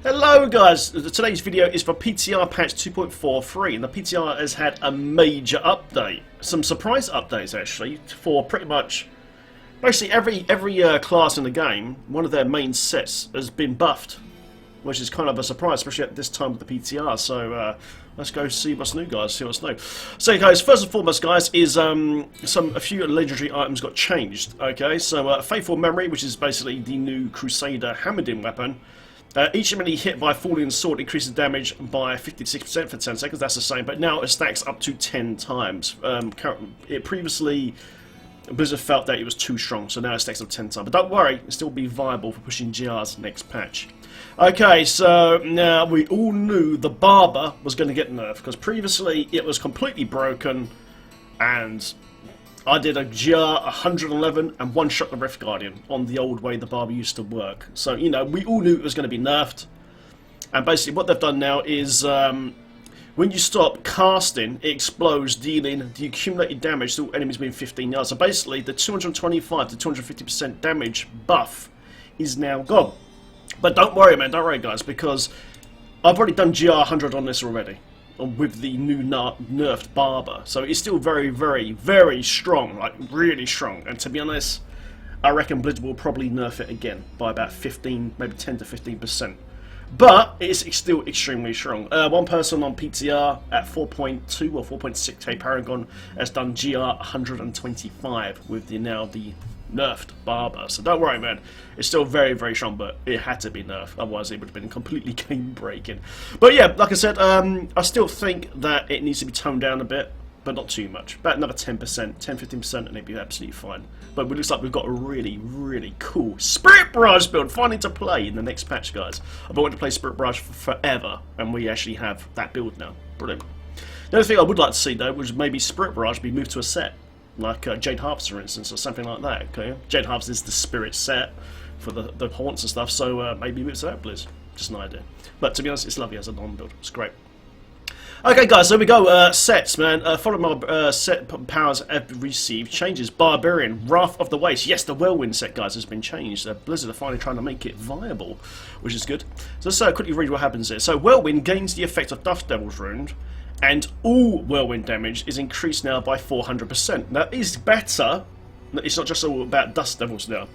Hello guys, today's video is for PTR patch 2.4.3 and the PTR has had a major update. Some surprise updates actually for pretty much basically every class in the game. One of their main sets has been buffed, which is kind of a surprise, especially at this time of the PTR. So let's go see what's new, guys. See what's new. So guys, first and foremost, guys, is a few legendary items got changed. Okay, so Faithful Memory, which is basically the new Crusader hammered-in weapon. Each enemy hit by a falling sword increases damage by 56% for 10 seconds. That's the same, but now it stacks up to 10 times. It previously, Blizzard felt that it was too strong, so now it stacks up 10 times. But don't worry, it'll still be viable for pushing GR's next patch. Okay, so now we all knew the Barber was going to get nerfed, because previously it was completely broken, and I did a GR 111 and one-shot the Rift Guardian on the old way the Barber used to work. So, you know, we all knew it was going to be nerfed. And basically what they've done now is when you stop casting, it explodes, dealing the accumulated damage to all enemies within 15 yards. So basically, the 225 to 250% damage buff is now gone. But don't worry, man, don't worry, guys, because I've already done GR 100 on this already, with the new nerfed Barber. So it's still very, very, very strong, like really strong. And to be honest, I reckon Blizzard will probably nerf it again by about 15, maybe 10 to 15%. But it's still extremely strong. One person on PTR at 4.2 or 4.6k Paragon has done GR 125 with the nerfed Barber. So don't worry, man. It's still very, very strong, but it had to be nerfed. Otherwise, it would have been completely game-breaking. But yeah, like I said, I still think that it needs to be toned down a bit, but not too much. About another 10%, 10-15%, and it'd be absolutely fine. But it looks like we've got a really, really cool Spirit Barrage build finally to play in the next patch, guys. I've been wanting to play Spirit Barrage for forever, and we actually have that build now. Brilliant. The other thing I would like to see, though, was maybe Spirit Barrage be moved to a set. Like Jade Harvest, for instance, or something like that. Okay, Jade Harvest is the spirit set for the haunts and stuff, so maybe move to that, Blizz. Just an idea. But to be honest, it's lovely as a non-build. It's great. Okay, guys, so we go. Sets, man. Follow my set powers have received changes. Barbarian, Wrath of the Waste. Yes, the Whirlwind set, guys, has been changed. Blizzard are finally trying to make it viable, which is good. So let's quickly read what happens here. So Whirlwind gains the effect of Dust Devil's Rune, and all Whirlwind damage is increased now by 400%. Now, that is better. It's not just all about Dust Devils now.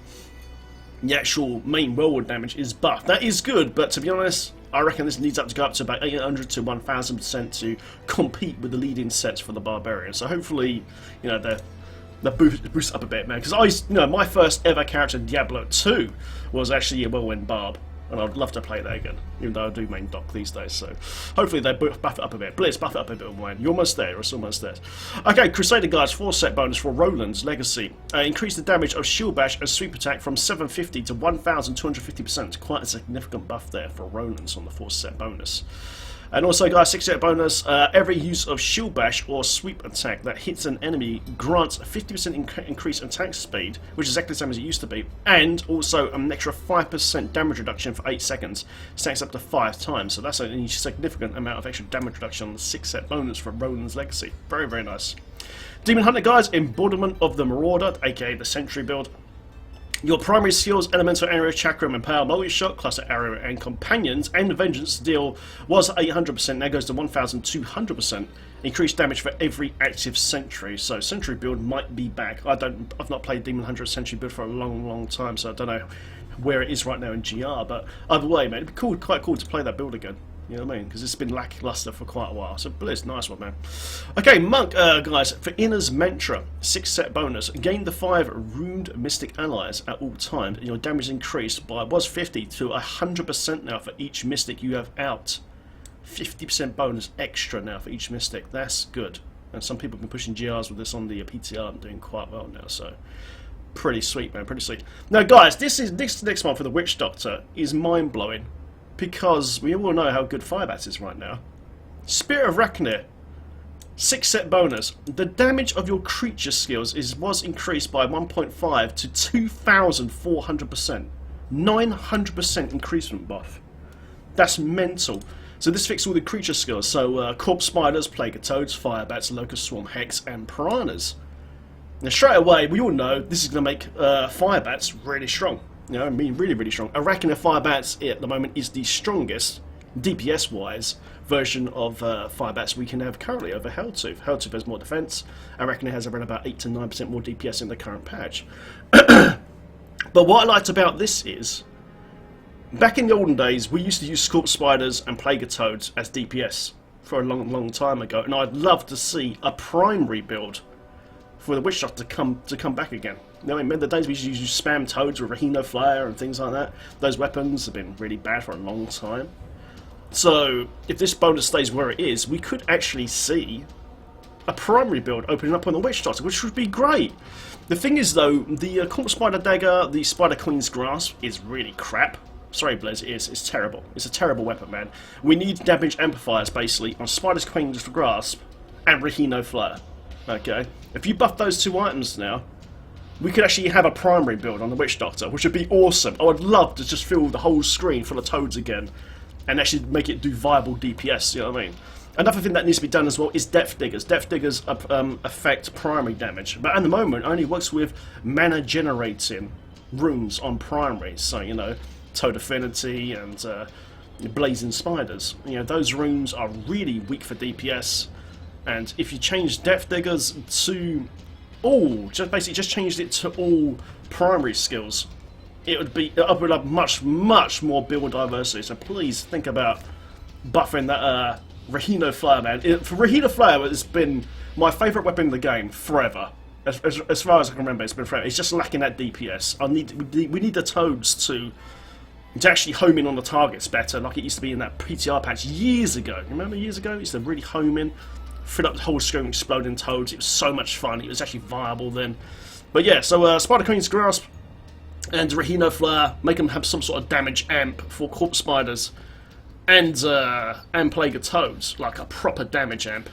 The actual main Whirlwind damage is buffed. That is good, but to be honest, I reckon this needs to go up to about 800 to 1000% to compete with the leading sets for the Barbarian. So hopefully, you know, they're boost up a bit, man. Because my first ever character in Diablo 2 was actually a Whirlwind Barb. And I'd love to play that again, even though I do main dock these days, so hopefully they buff it up a bit. Blizz, buff it up a bit, man. You're almost there, it's almost there. Okay, Crusader guys, 4-set bonus for Roland's Legacy. Increase the damage of Shield Bash and Sweep Attack from 750 to 1250%. Quite a significant buff there for Roland's on the 4-set bonus. And also, guys, 6-set bonus, every use of Shield Bash or Sweep Attack that hits an enemy grants a 50% increase in attack speed, which is exactly the same as it used to be, and also an extra 5% damage reduction for 8 seconds. Stacks up to 5 times, so that's a significant amount of extra damage reduction on the 6-set bonus for Roland's Legacy. Very, very nice. Demon Hunter, guys, Embodiment of the Marauder, aka the Sentry build. Your primary skills, Elemental Arrow, Chakram, and Power Multi-Shot, Cluster Arrow, and Companions, and Vengeance deal was 800%, now goes to 1200%. Increased damage for every active Sentry, so Sentry build might be back. I've not played Demon Hunter Sentry build for a long, long time, so I don't know where it is right now in GR, but either way, man, it'd be quite cool to play that build again. You know what I mean? Because it's been lackluster for quite a while. So, Blizz, nice one, man. Okay, Monk, guys, for Inner's Mantra, 6-set bonus. Gain the 5 Ruined Mystic allies at all times, and your damage increased by, was 50 to 100% now for each Mystic you have out. 50% bonus extra now for each Mystic. That's good. And some people have been pushing GRs with this on the PTR and doing quite well now, so pretty sweet, man, pretty sweet. Now, guys, this next one for the Witch Doctor is mind-blowing, because we all know how good Firebats is right now. Spirit of Raknir, 6-set bonus. The damage of your creature skills was increased by 1.5 to 2,400%. 900% increasement buff. That's mental. So this fixes all the creature skills. So Corpse Spiders, Plague of Toads, Firebats, Locust Swarm, Hex, and Piranhas. Now straight away, we all know this is going to make Firebats really strong. You know, I mean, really, really strong. I reckon the Firebats at the moment is the strongest, DPS-wise, version of Firebats we can have currently over Helltooth. Helltooth has more defense. I reckon it has around about 8 to 9% more DPS in the current patch. But what I liked about this is, back in the olden days, we used to use Scorp Spiders and Plague of Toads as DPS for a long, long time ago, and I'd love to see a primary build for the Witch Doctor to come back again. You know, remember the days we used to use spam Toads with Rahino Flare and things like that? Those weapons have been really bad for a long time. So, if this bonus stays where it is, we could actually see a primary build opening up on the Witch Doctor, which would be great. The thing is, though, the Corpse Spider Dagger, the Spider Queen's Grasp, is really crap. Sorry, Blizz, it is. It's terrible. It's a terrible weapon, man. We need damage amplifiers, basically, on Spider Queen's Grasp and Rahino Flare. Okay? If you buff those two items now, we could actually have a primary build on the Witch Doctor, which would be awesome. I would love to just fill the whole screen full of Toads again and actually make it do viable DPS, you know what I mean? Another thing that needs to be done as well is Depth Diggers. Depth Diggers affect primary damage, but at the moment it only works with mana generating runes on primaries. So, you know, Toad Affinity and Blazing Spiders. You know, those runes are really weak for DPS, and if you change Depth Diggers to all, just changed it to all primary skills, it would be open up much more build diversity. So please think about buffing that Rahino Flare, man. For Rahino Flare, it's been my favourite weapon in the game forever. As far as I can remember, it's been forever. It's just lacking that DPS. We need the Toads to actually home in on the targets better, like it used to be in that PTR patch years ago. Remember years ago? It used to really home in, fill up the whole screen, exploding Toads. It was so much fun. It was actually viable then. But yeah, so Spider Queen's Grasp and Rahino Flare, make them have some sort of damage amp for Corpse Spiders and Plague of Toads, like a proper damage amp,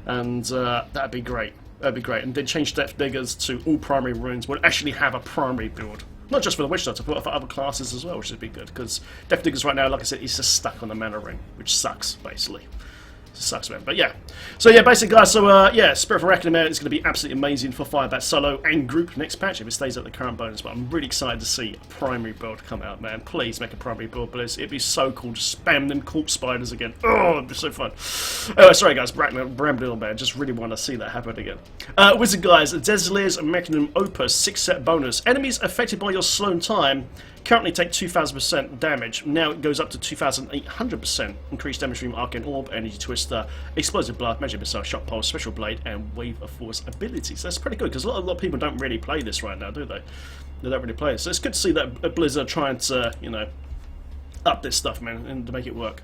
and that'd be great. That'd be great. And then change Depth Diggers to all primary runes. We'll actually have a primary build, not just for the Witch Doctor, but for other classes as well, which would be good. Because Depth Diggers right now, like I said, is just stuck on the mana ring, which sucks basically. Sucks, man. But yeah. So yeah, basically, guys. So yeah, Spirit of Reckoning is going to be absolutely amazing for Firebat solo and group next patch if it stays at the current bonus. But I'm really excited to see a primary build come out, man. Please make a primary build, Blizz. It'd be so cool to spam them Corpse Spiders again. Oh, it'd be so fun. Anyway, sorry guys, rambling on, man. Just really want to see that happen again. Wizard guys, Deslier's Magnum Opus 6-set bonus. Enemies affected by your slow time currently take 2,000% damage. Now it goes up to 2,800%. Increased damage from Arcane Orb, Energy Twister, Explosive Blast, Magic Missile, Shock Pulse, Special Blade, and Wave of Force abilities. So that's pretty good, because a lot of people don't really play this right now, do they? They don't really play it. So it's good to see that Blizzard trying to, you know, up this stuff, man, and to make it work.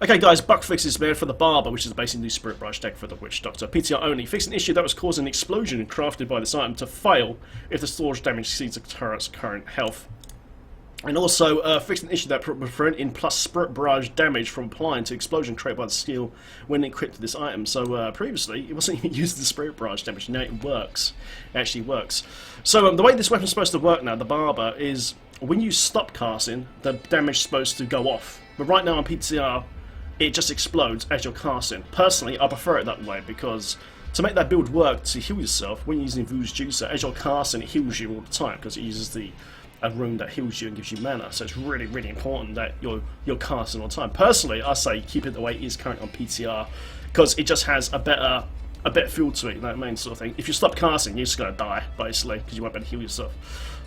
Okay, guys, bug fixes, man, for the Barber, which is basically the Spirit Brush deck for the Witch Doctor. PTR only. Fix an issue that was causing an explosion crafted by this item to fail if the storage damage exceeds the turret's current health. And also, fix an issue that preventing plus Spirit Barrage damage from applying to explosion created by the skill when equipped with this item. So previously, it wasn't even using the Spirit Barrage damage. Now it works. It actually works. So the way this weapon's supposed to work now, the Barber, is when you stop casting, the damage is supposed to go off. But right now on PTR, it just explodes as you're casting. Personally, I prefer it that way, because to make that build work to heal yourself, when you're using Vu's Juicer, as you're casting, it heals you all the time, because it uses a rune that heals you and gives you mana. So it's really, really important that you're casting all the time. Personally, I say keep it the way it is currently on PTR, because it just has a better feel to it, you know what I mean, sort of thing. If you stop casting, you're just going to die, basically, because you won't be able to heal yourself.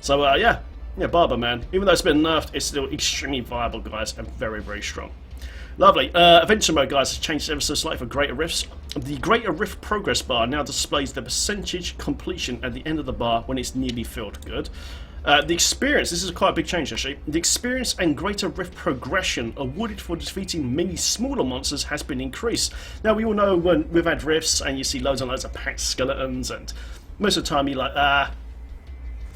So yeah, Barber, man. Even though it's been nerfed, it's still extremely viable, guys, and very, very strong. Lovely. Adventure mode, guys, has changed ever so slightly for Greater Rifts. The Greater Rift progress bar now displays the percentage completion at the end of the bar when it's nearly filled. Good. The experience, this is quite a big change actually, the experience and Greater Rift progression awarded for defeating many smaller monsters has been increased. Now we all know when we've had rifts and you see loads and loads of packed skeletons, and most of the time you're like,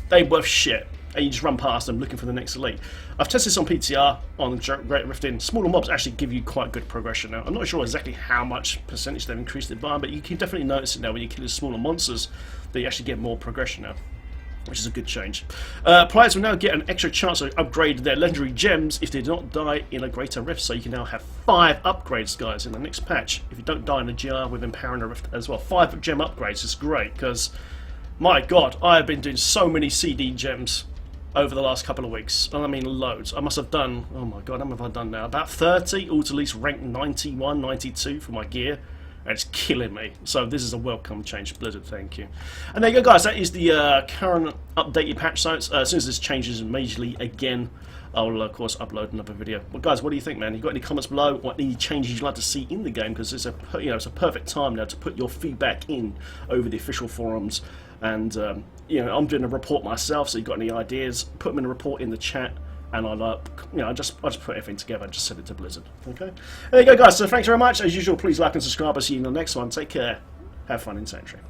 they ain't worth shit, and you just run past them looking for the next elite. I've tested this on PTR, on Greater Rift in. Smaller mobs actually give you quite good progression now. I'm not sure exactly how much percentage they've increased it by, but you can definitely notice it now when you kill the smaller monsters, that you actually get more progression now, which is a good change. Players will now get an extra chance to upgrade their legendary gems if they do not die in a Greater Rift, so you can now have 5 upgrades, guys, in the next patch if you don't die in a GR with Empowering a Rift as well. 5 gem upgrades is great, because, my god, I have been doing so many CD gems over the last couple of weeks. And I mean loads. I must have done, oh my god, how many have I done now? About 30, all to least rank 91, 92 for my gear. And it's killing me. So this is a welcome change, Blizzard, thank you. And there you go, guys. That is the current updated patch notes. As soon as this changes majorly again, I'll of course upload another video. But guys, what do you think, man? You got any comments below? What any changes you'd like to see in the game? Because it's a it's a perfect time now to put your feedback in over the official forums. And I'm doing a report myself. So you got any ideas? Put them in a report in the chat. And I'll, I just put everything together and just send it to Blizzard. Okay, there you go, guys. So thanks very much. As usual, please like and subscribe. I'll see you in the next one. Take care. Have fun in Sanctuary.